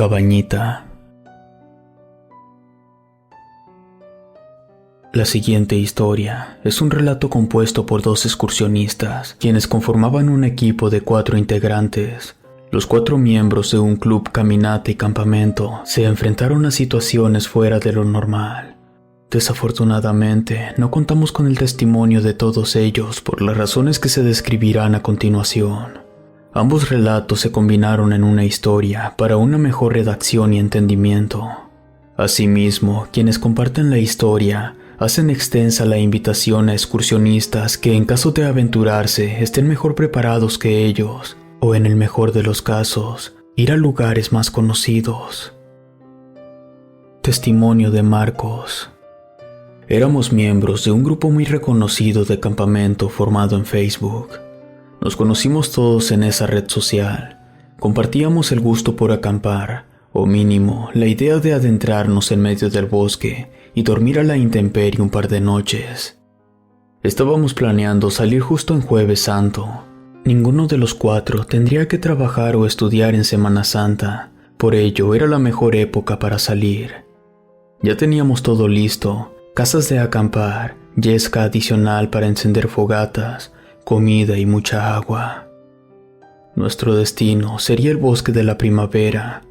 Cabañita. La siguiente historia es un relato compuesto por dos excursionistas, quienes conformaban un equipo de 4 integrantes. Los 4 miembros de un club caminata y campamento se enfrentaron a situaciones fuera de lo normal. Desafortunadamente, no contamos con el testimonio de todos ellos por las razones que se describirán a continuación. Ambos relatos se combinaron en una historia para una mejor redacción y entendimiento. Asimismo, quienes comparten la historia hacen extensa la invitación a excursionistas que en caso de aventurarse estén mejor preparados que ellos, o en el mejor de los casos, ir a lugares más conocidos. Testimonio de Marcos. Éramos miembros de un grupo muy reconocido de campamento formado en Facebook. Nos conocimos todos en esa red social. Compartíamos el gusto por acampar, o mínimo, la idea de adentrarnos en medio del bosque y dormir a la intemperie un par de noches. Estábamos planeando salir justo en Jueves Santo. Ninguno de los 4 tendría que trabajar o estudiar en Semana Santa, por ello era la mejor época para salir. Ya teníamos todo listo, casas de acampar, yesca adicional para encender fogatas, comida y mucha agua. Nuestro destino sería el bosque de la primavera.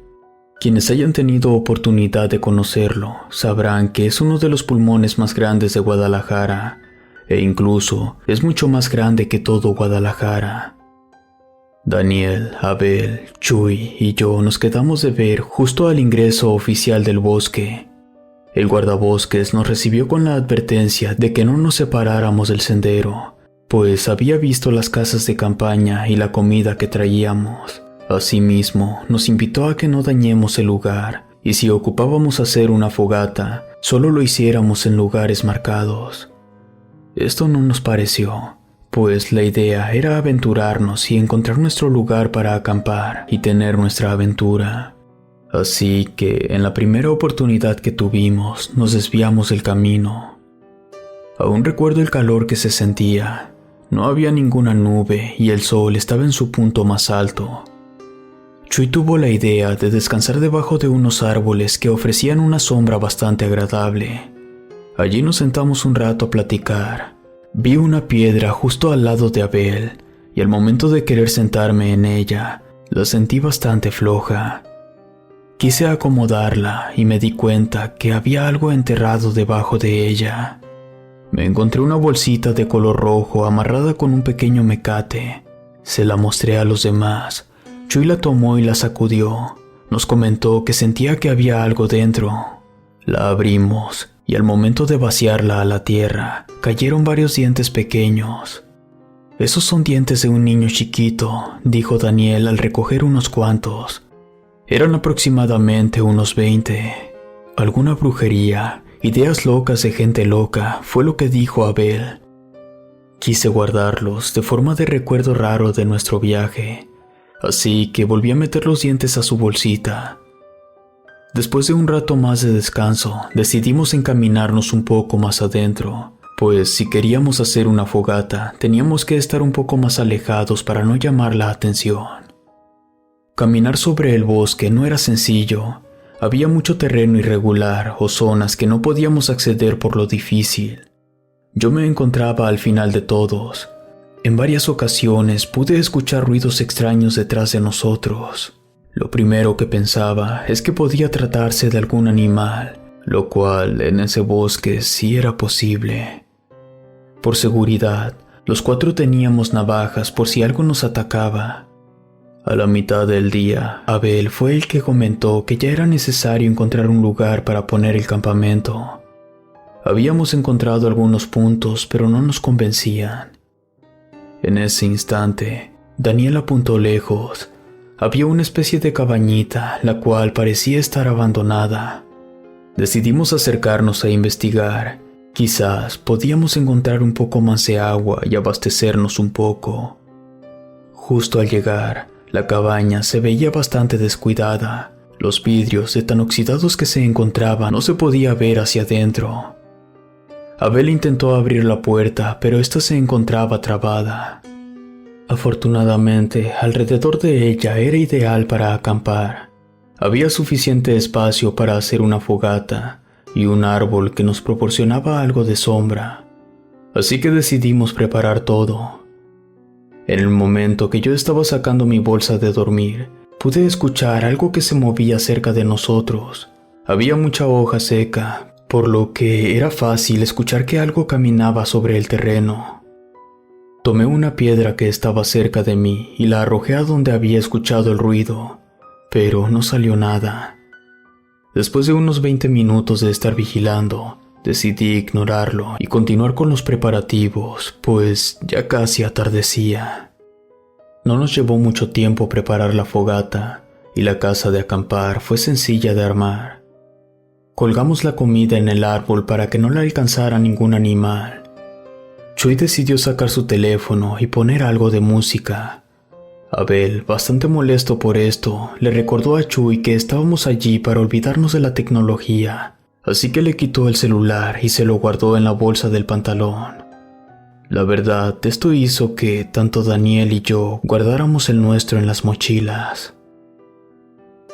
Quienes hayan tenido oportunidad de conocerlo sabrán que es uno de los pulmones más grandes de Guadalajara, e incluso es mucho más grande que todo Guadalajara. Daniel, Abel, Chuy y yo nos quedamos de ver justo al ingreso oficial del bosque. El guardabosques nos recibió con la advertencia de que no nos separáramos del sendero, pues había visto las casas de campaña y la comida que traíamos. Asimismo, nos invitó a que no dañemos el lugar, y si ocupábamos hacer una fogata, solo lo hiciéramos en lugares marcados. Esto no nos pareció, pues la idea era aventurarnos y encontrar nuestro lugar para acampar y tener nuestra aventura. Así que, en la primera oportunidad que tuvimos, nos desviamos del camino. Aún recuerdo el calor que se sentía. No había ninguna nube y el sol estaba en su punto más alto. Chuy tuvo la idea de descansar debajo de unos árboles que ofrecían una sombra bastante agradable. Allí nos sentamos un rato a platicar. Vi una piedra justo al lado de Abel, y al momento de querer sentarme en ella, la sentí bastante floja. Quise acomodarla y me di cuenta que había algo enterrado debajo de ella. Me encontré una bolsita de color rojo amarrada con un pequeño mecate. Se la mostré a los demás. Chuy la tomó y la sacudió. Nos comentó que sentía que había algo dentro. La abrimos y al momento de vaciarla a la tierra, cayeron varios dientes pequeños. «Esos son dientes de un niño chiquito», dijo Daniel al recoger unos cuantos. Eran aproximadamente unos 20. «Alguna brujería, ideas locas de gente loca», fue lo que dijo Abel. Quise guardarlos de forma de recuerdo raro de nuestro viaje. Así que volví a meter los dientes a su bolsita. Después de un rato más de descanso, decidimos encaminarnos un poco más adentro, pues si queríamos hacer una fogata, teníamos que estar un poco más alejados para no llamar la atención. Caminar sobre el bosque no era sencillo. Había mucho terreno irregular o zonas que no podíamos acceder por lo difícil. Yo me encontraba al final de todos. En varias ocasiones pude escuchar ruidos extraños detrás de nosotros. Lo primero que pensaba es que podía tratarse de algún animal, lo cual en ese bosque sí era posible. Por seguridad, los 4 teníamos navajas por si algo nos atacaba. A la mitad del día, Abel fue el que comentó que ya era necesario encontrar un lugar para poner el campamento. Habíamos encontrado algunos puntos, pero no nos convencían. En ese instante, Daniel apuntó lejos. Había una especie de cabañita, la cual parecía estar abandonada. Decidimos acercarnos a investigar. Quizás podíamos encontrar un poco más de agua y abastecernos un poco. Justo al llegar, la cabaña se veía bastante descuidada. Los vidrios, de tan oxidados que se encontraban, no se podía ver hacia adentro. Abel intentó abrir la puerta, pero ésta se encontraba trabada. Afortunadamente, alrededor de ella era ideal para acampar. Había suficiente espacio para hacer una fogata y un árbol que nos proporcionaba algo de sombra, así que decidimos preparar todo. En el momento que yo estaba sacando mi bolsa de dormir, pude escuchar algo que se movía cerca de nosotros. Había mucha hoja seca, por lo que era fácil escuchar que algo caminaba sobre el terreno. Tomé una piedra que estaba cerca de mí y la arrojé a donde había escuchado el ruido, pero no salió nada. Después de unos 20 minutos de estar vigilando, decidí ignorarlo y continuar con los preparativos, pues ya casi atardecía. No nos llevó mucho tiempo preparar la fogata y la casa de acampar fue sencilla de armar. Colgamos la comida en el árbol para que no la alcanzara ningún animal. Chuy decidió sacar su teléfono y poner algo de música. Abel, bastante molesto por esto, le recordó a Chuy que estábamos allí para olvidarnos de la tecnología, así que le quitó el celular y se lo guardó en la bolsa del pantalón. La verdad, esto hizo que tanto Daniel y yo guardáramos el nuestro en las mochilas.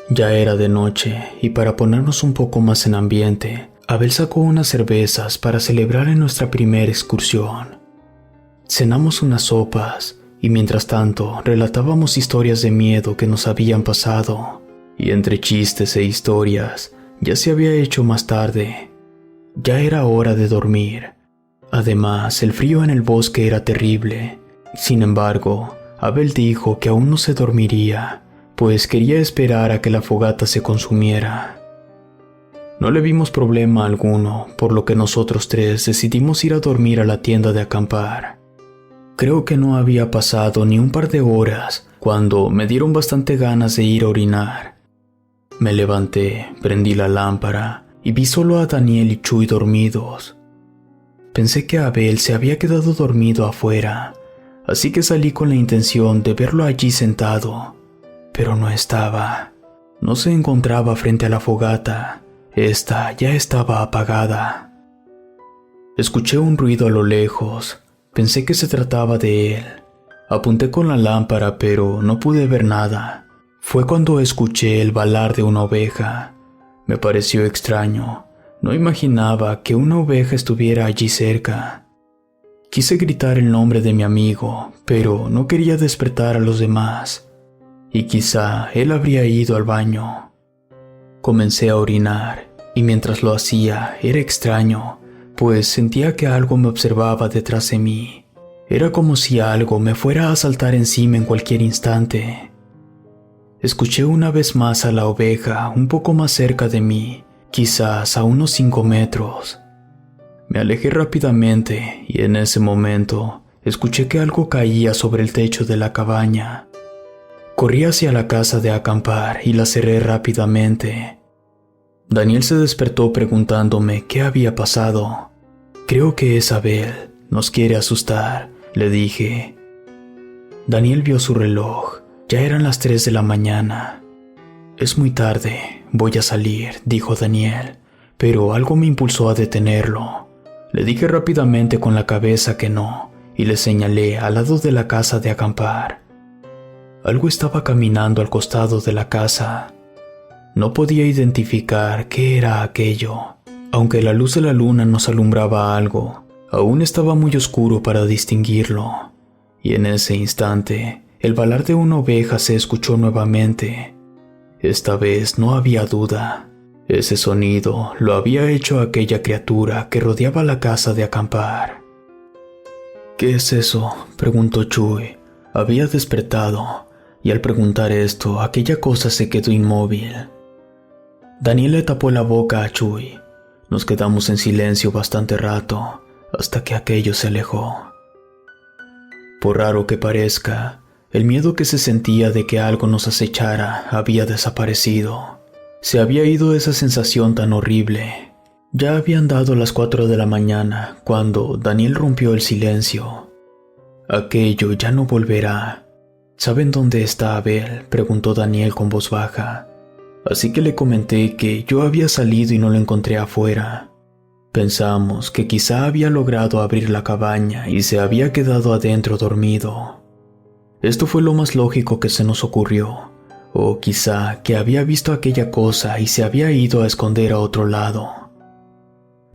Ya era de noche y para ponernos un poco más en ambiente, Abel sacó unas cervezas para celebrar en nuestra primera excursión. Cenamos unas sopas y mientras tanto relatábamos historias de miedo que nos habían pasado, y entre chistes e historias ya se había hecho más tarde. Ya era hora de dormir. Además, el frío en el bosque era terrible. Sin embargo, Abel dijo que aún no se dormiría, pues quería esperar a que la fogata se consumiera. No le vimos problema alguno, por lo que nosotros tres decidimos ir a dormir a la tienda de acampar. Creo que no había pasado ni un par de horas cuando me dieron bastante ganas de ir a orinar. Me levanté, prendí la lámpara y vi solo a Daniel y Chuy dormidos. Pensé que Abel se había quedado dormido afuera, así que salí con la intención de verlo allí sentado, pero no estaba. No se encontraba frente a la fogata, esta ya estaba apagada. Escuché un ruido a lo lejos. Pensé que se trataba de él. Apunté con la lámpara, pero no pude ver nada. Fue cuando escuché el balar de una oveja. Me pareció extraño. No imaginaba que una oveja estuviera allí cerca. Quise gritar el nombre de mi amigo, pero no quería despertar a los demás. Y quizá él habría ido al baño. Comencé a orinar, y mientras lo hacía era extraño, pues sentía que algo me observaba detrás de mí. Era como si algo me fuera a saltar encima en cualquier instante. Escuché una vez más a la oveja un poco más cerca de mí, quizás a unos 5 metros. Me alejé rápidamente y en ese momento escuché que algo caía sobre el techo de la cabaña. Corrí hacia la casa de acampar y la cerré rápidamente. Daniel se despertó preguntándome qué había pasado. «Creo que es Abel, nos quiere asustar», le dije. Daniel vio su reloj, ya eran las 3 de la mañana. «Es muy tarde, voy a salir», dijo Daniel, pero algo me impulsó a detenerlo. Le dije rápidamente con la cabeza que no, y le señalé al lado de la casa de acampar. Algo estaba caminando al costado de la casa. No podía identificar qué era aquello. Aunque la luz de la luna nos alumbraba algo, aún estaba muy oscuro para distinguirlo. Y en ese instante, el balar de una oveja se escuchó nuevamente. Esta vez no había duda. Ese sonido lo había hecho aquella criatura que rodeaba la casa de acampar. «¿Qué es eso?», preguntó Chuy. Había despertado, y al preguntar esto, aquella cosa se quedó inmóvil. Daniel le tapó la boca a Chuy. Nos quedamos en silencio bastante rato, hasta que aquello se alejó. Por raro que parezca, el miedo que se sentía de que algo nos acechara había desaparecido. Se había ido esa sensación tan horrible. Ya habían dado las 4 de la mañana cuando Daniel rompió el silencio. «Aquello ya no volverá». «¿Saben dónde está Abel?», preguntó Daniel con voz baja. Así que le comenté que yo había salido y no lo encontré afuera. Pensamos que quizá había logrado abrir la cabaña y se había quedado adentro dormido. Esto fue lo más lógico que se nos ocurrió, o quizá que había visto aquella cosa y se había ido a esconder a otro lado.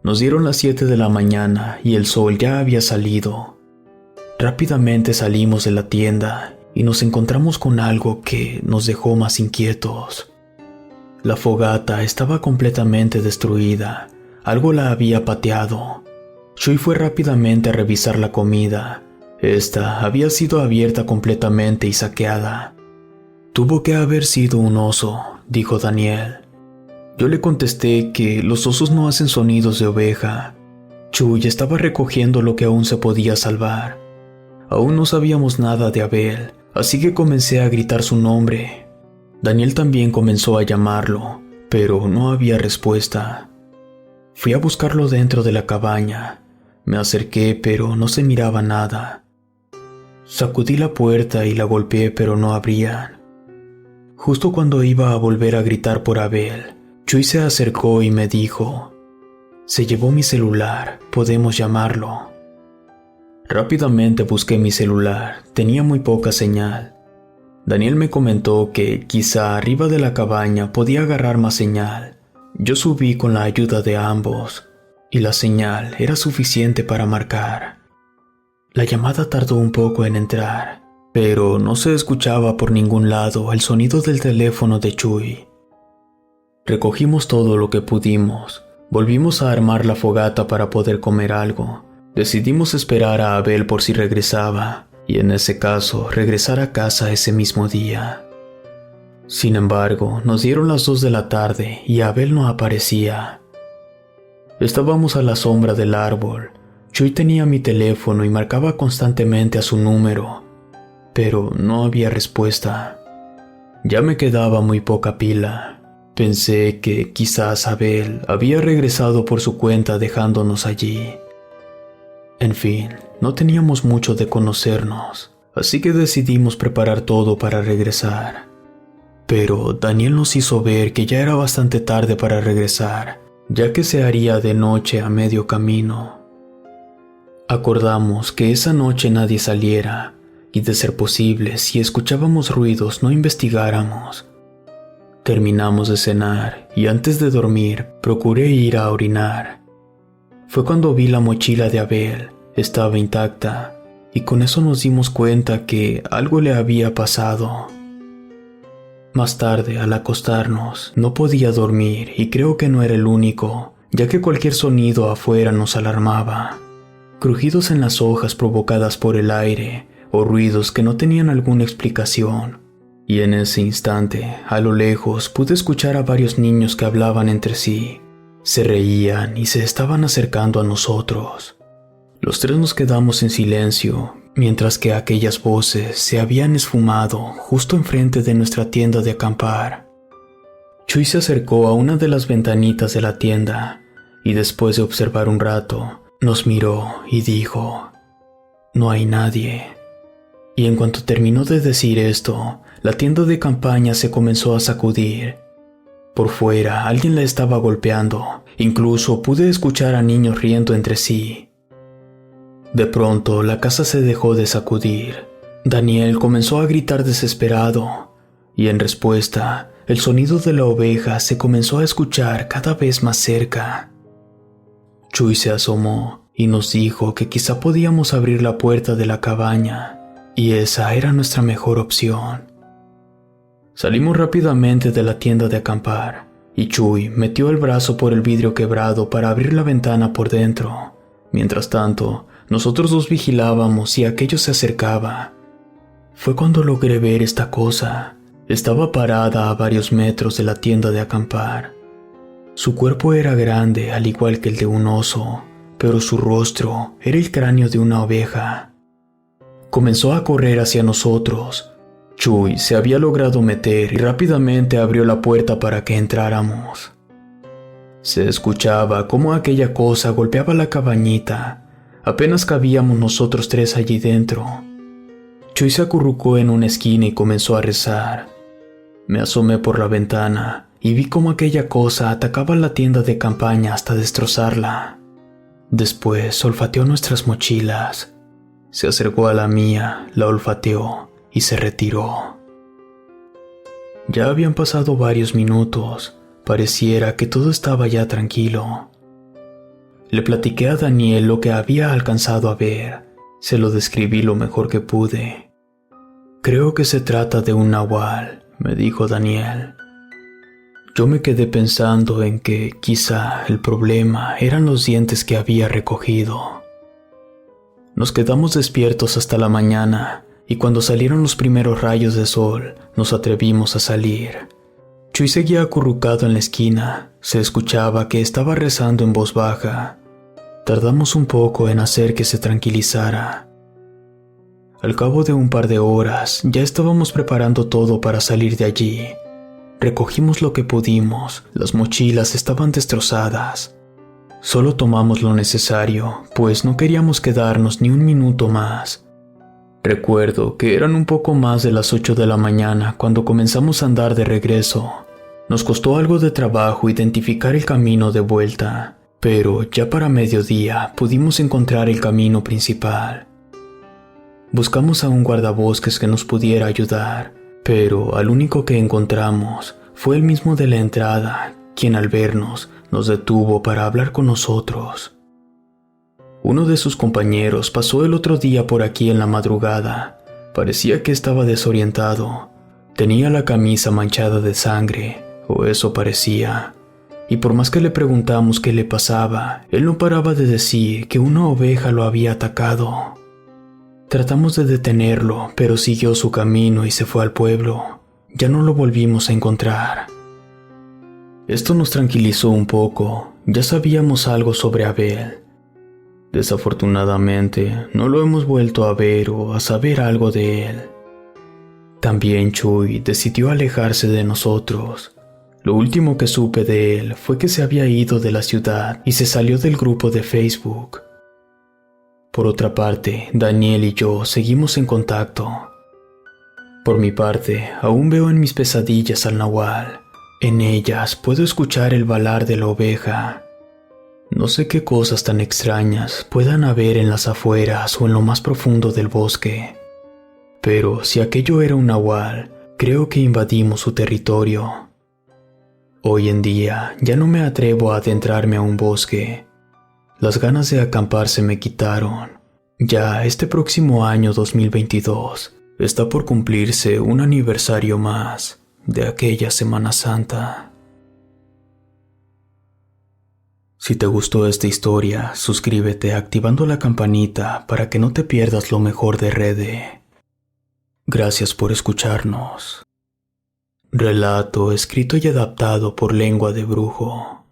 Nos dieron las 7 de la mañana y el sol ya había salido. Rápidamente salimos de la tienda y nos encontramos con algo que nos dejó más inquietos. La fogata estaba completamente destruida, algo la había pateado. Chuy fue rápidamente a revisar la comida. Esta había sido abierta completamente y saqueada. Tuvo que haber sido un oso, dijo Daniel. Yo le contesté que los osos no hacen sonidos de oveja. Chuy estaba recogiendo lo que aún se podía salvar. Aún no sabíamos nada de Abel, así que comencé a gritar su nombre. Daniel también comenzó a llamarlo, pero no había respuesta. Fui a buscarlo dentro de la cabaña. Me acerqué, pero no se miraba nada. Sacudí la puerta y la golpeé, pero no abrían. Justo cuando iba a volver a gritar por Abel, Chuy se acercó y me dijo: «Se llevó mi celular, podemos llamarlo». Rápidamente busqué mi celular, tenía muy poca señal. Daniel me comentó que quizá arriba de la cabaña podía agarrar más señal. Yo subí con la ayuda de ambos, y la señal era suficiente para marcar. La llamada tardó un poco en entrar, pero no se escuchaba por ningún lado el sonido del teléfono de Chuy. Recogimos todo lo que pudimos, volvimos a armar la fogata para poder comer algo. Decidimos esperar a Abel por si regresaba, y en ese caso regresar a casa ese mismo día. Sin embargo, nos dieron las 2 de la tarde y Abel no aparecía. Estábamos a la sombra del árbol. Chuy tenía mi teléfono y marcaba constantemente a su número, pero no había respuesta. Ya me quedaba muy poca pila. Pensé que quizás Abel había regresado por su cuenta dejándonos allí. En fin, no teníamos mucho de conocernos, así que decidimos preparar todo para regresar. Pero Daniel nos hizo ver que ya era bastante tarde para regresar, ya que se haría de noche a medio camino. Acordamos que esa noche nadie saliera, y de ser posible, si escuchábamos ruidos no investigáramos. Terminamos de cenar y antes de dormir procuré ir a orinar. Fue cuando vi la mochila de Abel, estaba intacta, y con eso nos dimos cuenta que algo le había pasado. Más tarde, al acostarnos, no podía dormir y creo que no era el único, ya que cualquier sonido afuera nos alarmaba. Crujidos en las hojas provocadas por el aire, o ruidos que no tenían alguna explicación. Y en ese instante, a lo lejos, pude escuchar a varios niños que hablaban entre sí. Se reían y se estaban acercando a nosotros. Los tres nos quedamos en silencio, mientras que aquellas voces se habían esfumado justo enfrente de nuestra tienda de acampar. Chuy se acercó a una de las ventanitas de la tienda, y después de observar un rato, nos miró y dijo: «No hay nadie». Y en cuanto terminó de decir esto, la tienda de campaña se comenzó a sacudir. Por fuera alguien la estaba golpeando, incluso pude escuchar a niños riendo entre sí. De pronto la casa se dejó de sacudir. Daniel comenzó a gritar desesperado, y en respuesta, el sonido de la oveja se comenzó a escuchar cada vez más cerca. Chuy se asomó y nos dijo que quizá podíamos abrir la puerta de la cabaña, y esa era nuestra mejor opción. Salimos rápidamente de la tienda de acampar, y Chuy metió el brazo por el vidrio quebrado para abrir la ventana por dentro. Mientras tanto, nosotros dos vigilábamos si aquello se acercaba. Fue cuando logré ver esta cosa. Estaba parada a varios metros de la tienda de acampar. Su cuerpo era grande, al igual que el de un oso, pero su rostro era el cráneo de una oveja. Comenzó a correr hacia nosotros. Chuy se había logrado meter y rápidamente abrió la puerta para que entráramos. Se escuchaba cómo aquella cosa golpeaba la cabañita. Apenas cabíamos nosotros tres allí dentro. Chuy se acurrucó en una esquina y comenzó a rezar. Me asomé por la ventana y vi cómo aquella cosa atacaba la tienda de campaña hasta destrozarla. Después olfateó nuestras mochilas. Se acercó a la mía, la olfateó y se retiró. Ya habían pasado varios minutos, pareciera que todo estaba ya tranquilo. Le platiqué a Daniel lo que había alcanzado a ver, se lo describí lo mejor que pude. Creo que se trata de un nahual, me dijo Daniel. Yo me quedé pensando en que quizá el problema eran los dientes que había recogido. Nos quedamos despiertos hasta la mañana y cuando salieron los primeros rayos de sol nos atrevimos a salir. Chuy seguía acurrucado en la esquina, se escuchaba que estaba rezando en voz baja. Tardamos un poco en hacer que se tranquilizara. Al cabo de un par de horas ya estábamos preparando todo para salir de allí. Recogimos lo que pudimos, las mochilas estaban destrozadas. Solo tomamos lo necesario, pues no queríamos quedarnos ni un minuto más. Recuerdo que eran un poco más de las 8 de la mañana cuando comenzamos a andar de regreso. Nos costó algo de trabajo identificar el camino de vuelta, pero ya para mediodía pudimos encontrar el camino principal. Buscamos a un guardabosques que nos pudiera ayudar, pero al único que encontramos fue el mismo de la entrada, quien al vernos nos detuvo para hablar con nosotros. Uno de sus compañeros pasó el otro día por aquí en la madrugada. Parecía que estaba desorientado. Tenía la camisa manchada de sangre, o eso parecía. Y por más que le preguntamos qué le pasaba, él no paraba de decir que una oveja lo había atacado. Tratamos de detenerlo, pero siguió su camino y se fue al pueblo. Ya no lo volvimos a encontrar. Esto nos tranquilizó un poco, ya sabíamos algo sobre Abel. Desafortunadamente, no lo hemos vuelto a ver o a saber algo de él. También Chuy decidió alejarse de nosotros. Lo último que supe de él fue que se había ido de la ciudad y se salió del grupo de Facebook. Por otra parte, Daniel y yo seguimos en contacto. Por mi parte, aún veo en mis pesadillas al nahual. En ellas puedo escuchar el balar de la oveja. No sé qué cosas tan extrañas puedan haber en las afueras o en lo más profundo del bosque. Pero si aquello era un nahual, creo que invadimos su territorio. Hoy en día ya no me atrevo a adentrarme a un bosque. Las ganas de acampar se me quitaron. Ya este próximo año 2022 está por cumplirse un aniversario más de aquella Semana Santa. Si te gustó esta historia, suscríbete activando la campanita para que no te pierdas lo mejor de Rede. Gracias por escucharnos. Relato escrito y adaptado por Lengua de Brujo.